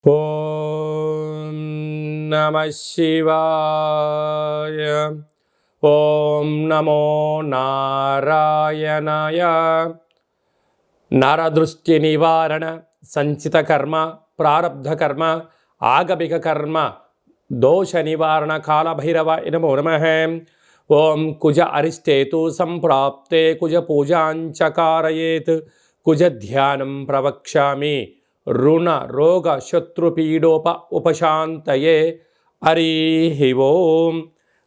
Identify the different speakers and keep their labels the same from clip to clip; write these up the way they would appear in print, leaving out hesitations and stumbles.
Speaker 1: ఓం నమః శివాయ. ఓం నమో నారాయణాయ. నరదృష్టి నివారణ సంచిత కర్మ ప్రారబ్ధ కర్మ ఆగమిక కర్మ దోష నివారణ కాలభైరవాయ నమో నమః. ఓం కుజ అరిష్టేతు సంప్రాప్తే కుజ పూజాంచ కారయేత్ కుజ ధ్యానం ప్రవక్ష్యామి రుణ రోగ శత్రుపీడోప ఉపశాంతయే. హరి ఓం.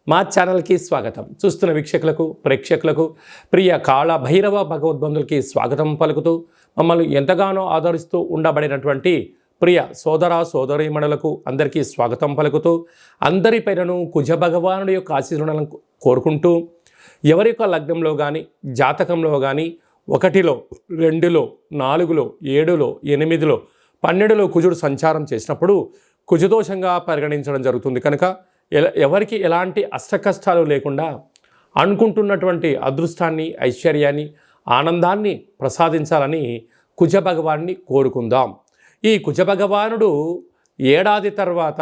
Speaker 1: మా ఛానల్కి స్వాగతం. చూస్తున్న వీక్షకులకు ప్రేక్షకులకు ప్రియ కాళ భైరవ భగవద్బంధులకి స్వాగతం పలుకుతూ మమ్మల్ని ఎంతగానో ఆదరిస్తూ ఉండబడినటువంటి ప్రియ సోదర సోదరీమణులకు అందరికీ స్వాగతం పలుకుతూ అందరిపైనను కుజ భగవానుడి యొక్క ఆశీర్వాదాలను కోరుకుంటూ ఎవరి యొక్క లగ్నంలో కానీ జాతకంలో కానీ 1లో 2లో 4లో 7లో 8లో 12లో కుజుడు సంచారం చేసినప్పుడు కుజదోషంగా పరిగణించడం జరుగుతుంది. కనుక ఎవరికి ఎలాంటి అష్టకష్టాలు లేకుండా అనుకుంటున్నటువంటి అదృష్టాన్ని ఐశ్వర్యాన్ని ఆనందాన్ని ప్రసాదించాలని కుజ భగవాన్ని కోరుకుందాం. ఈ కుజ భగవానుడు ఏడాది తర్వాత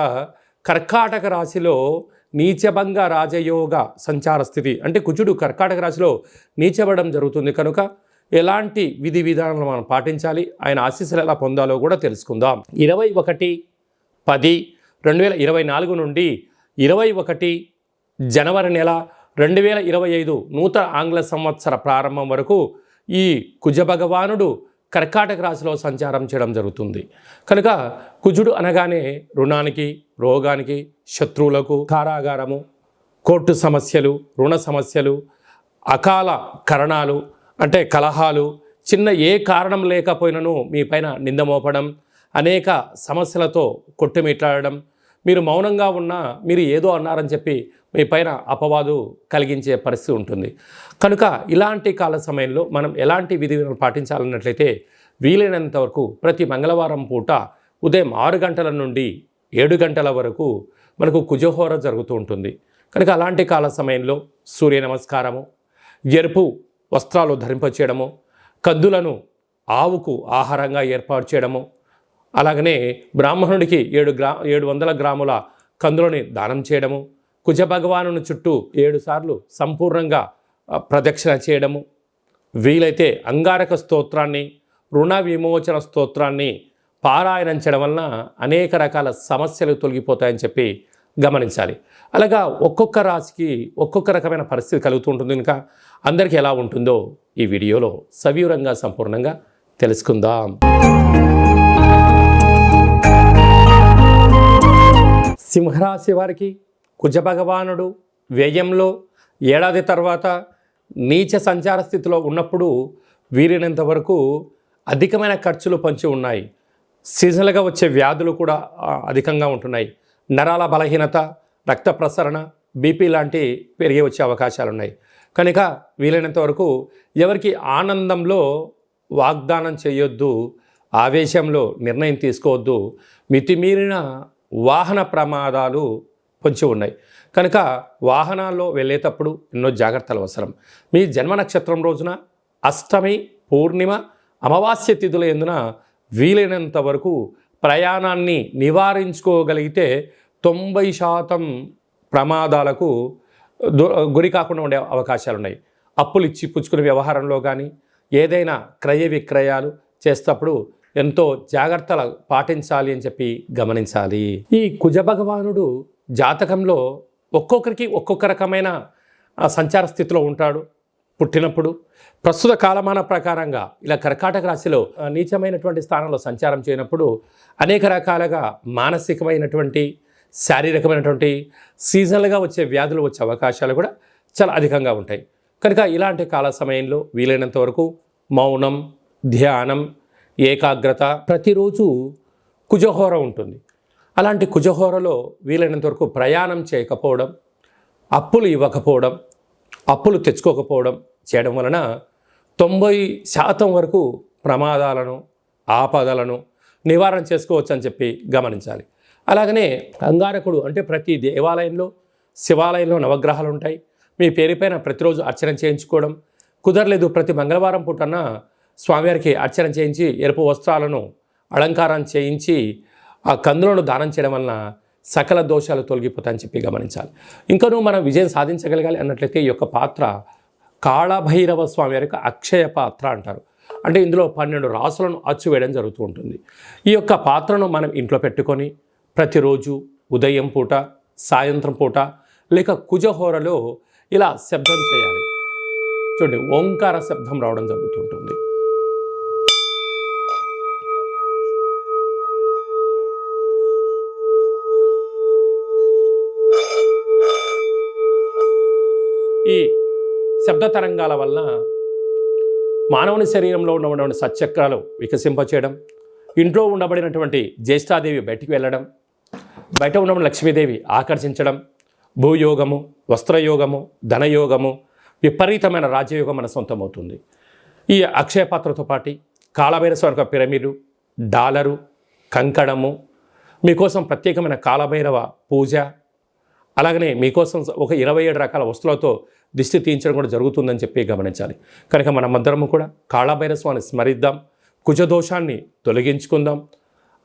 Speaker 1: కర్కాటక రాశిలో నీచభంగ రాజయోగ సంచార స్థితి అంటే కుజుడు కర్కాటక రాశిలో నీచబడడం జరుగుతుంది. కనుక ఎలాంటి విధి విధానాలు మనం పాటించాలి, ఆయన ఆశీస్సులు ఎలా పొందాలో కూడా తెలుసుకుందాం. 21/10/2024 నుండి 21 జనవరి నెల 2025 నూతన ఆంగ్ల సంవత్సర ప్రారంభం వరకు ఈ కుజ భగవానుడు కర్కాటక రాశిలో సంచారం చేయడం జరుగుతుంది. కనుక కుజుడు అనగానే రుణానికి రోగానికి శత్రువులకు కారాగారము కోర్టు సమస్యలు రుణ సమస్యలు అకాల కరణాలు అంటే కలహాలు చిన్న ఏ కారణం లేకపోయినను మీ పైన నింద మోపడం అనేక సమస్యలతో కొట్టుమిట్లాడడం మీరు మౌనంగా ఉన్నా మీరు ఏదో అన్నారని చెప్పి మీ పైన అపవాదు కలిగించే పరిస్థితి ఉంటుంది. కనుక ఇలాంటి కాల సమయంలో మనం ఎలాంటి విధి విధానాలు పాటించాలన్నట్లయితే వీలైనంత వరకు ప్రతి మంగళవారం పూట ఉదయం 6 గంటల నుండి 7 గంటల వరకు మనకు కుజహోర జరుగుతూ ఉంటుంది. కనుక అలాంటి కాల సమయంలో సూర్య నమస్కారము ఎరుపు వస్త్రాలు ధరింపచేయడము కందులను ఆవుకు ఆహారంగా ఏర్పాటు చేయడము అలాగనే బ్రాహ్మణుడికి 700 గ్రాముల కందులని దానం చేయడము కుజ భగవాను చుట్టూ 7 సార్లు సంపూర్ణంగా ప్రదక్షిణ చేయడము వీలైతే అంగారక స్తోత్రాన్ని రుణ విమోచన స్తోత్రాన్ని పారాయణం చేయడం వలన అనేక రకాల సమస్యలు తొలగిపోతాయని చెప్పి గమనించాలి. అలాగా ఒక్కొక్క రాశికి ఒక్కొక్క రకమైన పరిస్థితి కలుగుతూ ఉంటుంది. ఇంకా అందరికీ ఎలా ఉంటుందో ఈ వీడియోలో సవివరంగా సంపూర్ణంగా తెలుసుకుందాం. సింహరాశి వారికి కుజ భగవానుడు వ్యయంలో ఏడాది తర్వాత నీచ సంచార స్థితిలో ఉన్నప్పుడు వీరినంత వరకు అధికమైన ఖర్చులు పొంచి ఉన్నాయి. సీజనల్గా వచ్చే వ్యాధులు కూడా అధికంగా ఉంటున్నాయి. నరాల బలహీనత రక్త ప్రసరణ బీపీ లాంటి పెరిగి వచ్చే అవకాశాలు ఉన్నాయి. కనుక వీలైనంత వరకు ఎవరికి ఆనందంలో వాగ్దానం చేయొద్దు, ఆవేశంలో నిర్ణయం తీసుకోవద్దు. మితిమీరిన వాహన ప్రమాదాలు పొంచి ఉన్నాయి. కనుక వాహనాల్లో వెళ్ళేటప్పుడు ఎన్నో జాగ్రత్తలు అవసరం. మీ జన్మ నక్షత్రం రోజున అష్టమి పూర్ణిమ అమావాస్య తిథుల యందున వీలైనంత వరకు ప్రయాణాన్ని నివారించుకోగలిగితే 90% ప్రమాదాలకు గురి కాకుండా ఉండే అవకాశాలు ఉన్నాయి. అప్పులు ఇచ్చి పుచ్చుకునే వ్యవహారంలో కానీ ఏదైనా క్రయ విక్రయాలు చేసేటప్పుడు ఎంతో జాగ్రత్తలు పాటించాలి అని చెప్పి గమనించాలి. ఈ కుజ భగవానుడు జాతకంలో ఒక్కొక్కరికి ఒక్కొక్క రకమైన సంచార స్థితిలో ఉంటాడు. పుట్టినప్పుడు ప్రస్తుత కాలమాన ప్రకారంగా ఇలా కర్కాటక రాశిలో నీచమైనటువంటి స్థానంలో సంచారం చేయనప్పుడు అనేక రకాలుగా మానసికమైనటువంటి శారీరకమైనటువంటి సీజనల్గా వచ్చే వ్యాధులు వచ్చే అవకాశాలు కూడా చాలా అధికంగా ఉంటాయి. కనుక ఇలాంటి కాల సమయంలో వీలైనంత వరకు మౌనం ధ్యానం ఏకాగ్రత ప్రతిరోజు కుజహోర ఉంటుంది. అలాంటి కుజహోరలో వీలైనంత వరకు ప్రయాణం చేయకపోవడం అప్పులు ఇవ్వకపోవడం అప్పులు తెచ్చుకోకపోవడం చేయడం వలన 90% వరకు ప్రమాదాలను ఆపదలను నివారణ చేసుకోవచ్చు అని చెప్పి గమనించాలి. అలాగనే అంగారకుడు అంటే ప్రతి దేవాలయంలో శివాలయంలో నవగ్రహాలు ఉంటాయి. మీ పేరుపైన ప్రతిరోజు అర్చన చేయించుకోవడం కుదరలేదు ప్రతి మంగళవారం పూటన స్వామివారికి అర్చన చేయించి ఎరుపు వస్త్రాలను అలంకారం చేయించి ఆ కందులను దానం చేయడం వలన సకల దోషాలు తొలగిపోతాయని చెప్పి గమనించాలి. ఇంకనూ మనం విజయం సాధించగలగాలి అన్నట్లయితే ఈ యొక్క పాత్ర కాళభైరవ స్వామి వారి యొక్క అక్షయ పాత్ర అంటారు. అంటే ఇందులో 12 రాసులను అచ్చువేయడం జరుగుతూ ఉంటుంది. ఈ యొక్క పాత్రను మనం ఇంట్లో పెట్టుకొని ప్రతిరోజు ఉదయం పూట, సాయంత్రం పూట లేక కుజహోరలో ఇలా శబ్దం చేయాలి. చూడండి, ఓంకార శబ్దం రావడం జరుగుతుంటుంది. ఈ శబ్ద తరంగాల వలన మానవుని శరీరంలో ఉన్నటువంటి సత్చక్రాలు వికసింపచేయడం, ఇంట్లో ఉండబడినటువంటి జ్యేష్ఠాదేవి బయటికి వెళ్ళడం, బయట ఉన్నటువంటి లక్ష్మీదేవి ఆకర్షించడం, భూయోగము, వస్త్రయోగము, ధనయోగము, విపరీతమైన రాజయోగం మన సొంతమవుతుంది. ఈ అక్షయ పాత్రతో పాటు కాళభైరవ స్వామి పిరమిడు, డాలరు, కంకణము, మీకోసం ప్రత్యేకమైన కాళభైరవ పూజ, అలాగనే మీకోసం ఒక 27 రకాల వస్తువులతో దిష్టి తీయించడం కూడా జరుగుతుందని చెప్పి గమనించాలి. కనుక మనమందరము కూడా కాళభైరవ స్వామిని స్మరిద్దాం, కుజదోషాన్ని తొలగించుకుందాం,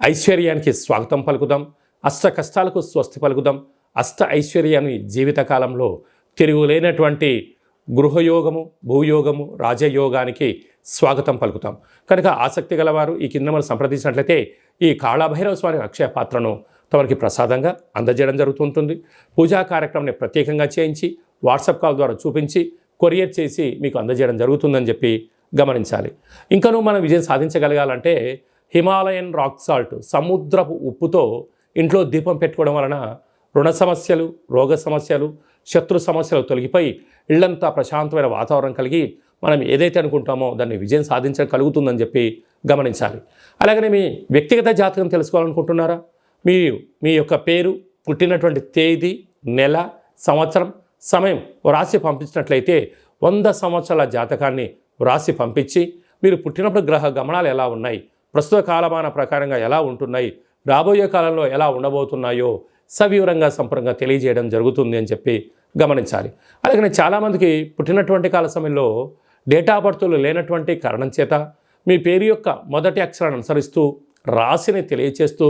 Speaker 1: ఐశ్వర్యానికి స్వాగతం పలుకుదాం, అష్ట కష్టాలకు స్వస్తి పలుకుదాం, అష్ట ఐశ్వర్యాన్ని జీవితకాలంలో తిరుగులేనటువంటి గృహయోగము, భూయోగము, రాజయోగానికి స్వాగతం పలుకుతాం. కనుక ఆసక్తి గలవారు ఈ కింద మనం సంప్రదించినట్లయితే ఈ కాళభైరవ స్వామి అక్షయ పాత్రను తమకి ప్రసాదంగా అందజేయడం జరుగుతుంటుంది. పూజా కార్యక్రమాన్ని ప్రత్యేకంగా చేయించి వాట్సాప్ కాల్ ద్వారా చూపించి కొరియర్ చేసి మీకు అందజేయడం జరుగుతుందని చెప్పి గమనించాలి. ఇంకనూ మనం విజయం సాధించగలగాలంటే హిమాలయన్ రాక్ సాల్ట్, సముద్రపు ఉప్పుతో ఇంట్లో దీపం పెట్టుకోవడం వలన రుణ సమస్యలు, రోగ సమస్యలు, శత్రు సమస్యలు తొలగిపోయి ఇళ్లంతా ప్రశాంతమైన వాతావరణం కలిగి మనం ఏదైతే అనుకుంటామో దాన్ని విజయం సాధించగలుగుతుందని చెప్పి గమనించాలి. అలాగనే మీ వ్యక్తిగత జాతకం తెలుసుకోవాలనుకుంటున్నారా? మీరు మీ యొక్క పేరు, పుట్టినటువంటి తేదీ, నెల, సంవత్సరం, సమయం వ్రాసి పంపించినట్లయితే 100 సంవత్సరాల జాతకాన్ని వ్రాసి పంపించి మీరు పుట్టినప్పుడు గ్రహ గమనాలు ఎలా ఉన్నాయి, ప్రస్తుత కాలమాన ప్రకారంగా ఎలా ఉంటున్నాయి, రాబోయే కాలంలో ఎలా ఉండబోతున్నాయో సవివరంగా సంపూర్ణంగా తెలియజేయడం జరుగుతుంది అని చెప్పి గమనించాలి. అలాగే చాలామందికి పుట్టినటువంటి కాల సమయంలో డేటా బర్త్లు లేనటువంటి కారణం చేత మీ పేరు యొక్క మొదటి అక్షరాన్ని అనుసరిస్తూ రాశిని తెలియచేస్తూ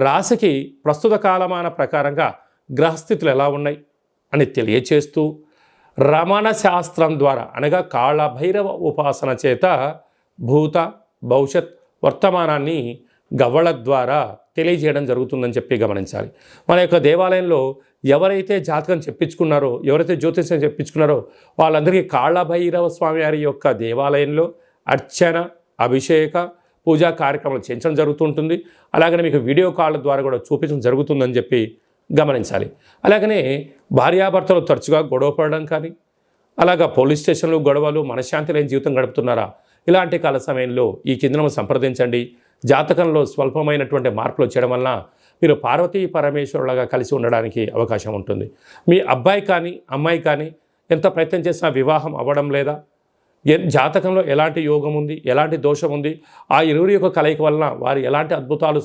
Speaker 1: రాశికి ప్రస్తుత కాలమాన ప్రకారంగా గ్రహస్థితులు ఎలా ఉన్నాయి అని తెలియచేస్తూ రమణ శాస్త్రం ద్వారా అనగా కాళభైరవ ఉపాసన చేత భూత, భవిష్యత్, వర్తమానాన్ని గవ్వల ద్వారా తెలియజేయడం జరుగుతుందని చెప్పి గమనించాలి. మన యొక్క దేవాలయంలో ఎవరైతే జాతకం చెప్పించుకున్నారో, ఎవరైతే జ్యోతిష్యం చెప్పించుకున్నారో వాళ్ళందరికీ కాళభైరవ స్వామి వారి యొక్క దేవాలయంలో అర్చన, అభిషేక, పూజా కార్యక్రమాలు చేయించడం జరుగుతుంటుంది. అలాగనే మీకు వీడియో కాల్ ద్వారా కూడా చూపించడం జరుగుతుందని చెప్పి గమనించాలి. అలాగనే భార్యాభర్తలు తరచుగా గొడవ పడడం కానీ, అలాగా పోలీస్ స్టేషన్లు, గొడవలు, మనశ్శాంతి లేని జీవితం గడుపుతున్నారా? ఇలాంటి కాల సమయంలో ఈ కిందను సంప్రదించండి. జాతకంలో స్వల్పమైనటువంటి మార్పులు చేయడం వలన మీరు పార్వతీ పరమేశ్వరులాగా కలిసి ఉండడానికి అవకాశం ఉంటుంది. మీ అబ్బాయి కానీ అమ్మాయి కానీ ఎంత ప్రయత్నం చేసినా వివాహం అవ్వడం లేదా, జాతకంలో ఎలాంటి యోగం ఉంది, ఎలాంటి దోషం ఉంది, ఆ ఇరువురి యొక్క కలయిక వలన వారు ఎలాంటి అద్భుతాలు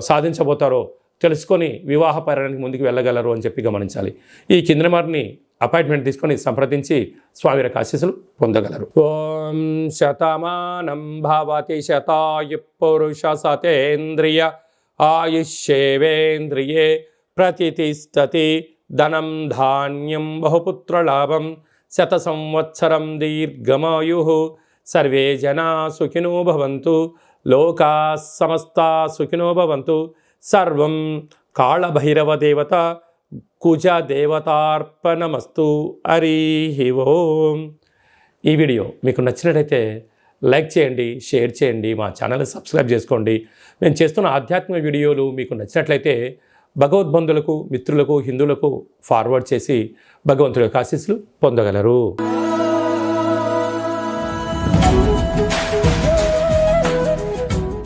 Speaker 1: సాధించబోతారో తెలుసుకొని వివాహ పరిణామానికి ముందుకు వెళ్ళగలరు అని చెప్పి గమనించాలి. ఈ కింద వారిని అపాయింట్మెంట్ తీసుకొని సంప్రదించి స్వామి యొక్క ఆశీస్సులు పొందగలరు. ఓం శతమానం భవతి శతాయు పురుష సతేంద్రియ ఆయుష్యేవేంద్రియే ప్రతిష్టతి ధనం ధాన్యం బహుపుత్రలాభం శత సంవత్సరం దీర్ఘమాయు సర్వే జనా సుఖినో భవంతు లోకా సమస్తా సుఖినో భవంతు. సర్వం కాళభైరవ దేవత కుజ దేవతార్పణమస్తు. హరి ఓం. ఈ వీడియో మీకు నచ్చినట్లయితే లైక్ చేయండి, షేర్ చేయండి, మా ఛానల్ని సబ్స్క్రైబ్ చేసుకోండి. మేము చేస్తున్న ఆధ్యాత్మిక వీడియోలు మీకు నచ్చినట్లయితే భగవద్బంధులకు, మిత్రులకు, హిందువులకు ఫార్వర్డ్ చేసి భగవంతుడి యొక్క ఆశీస్సులు పొందగలరు.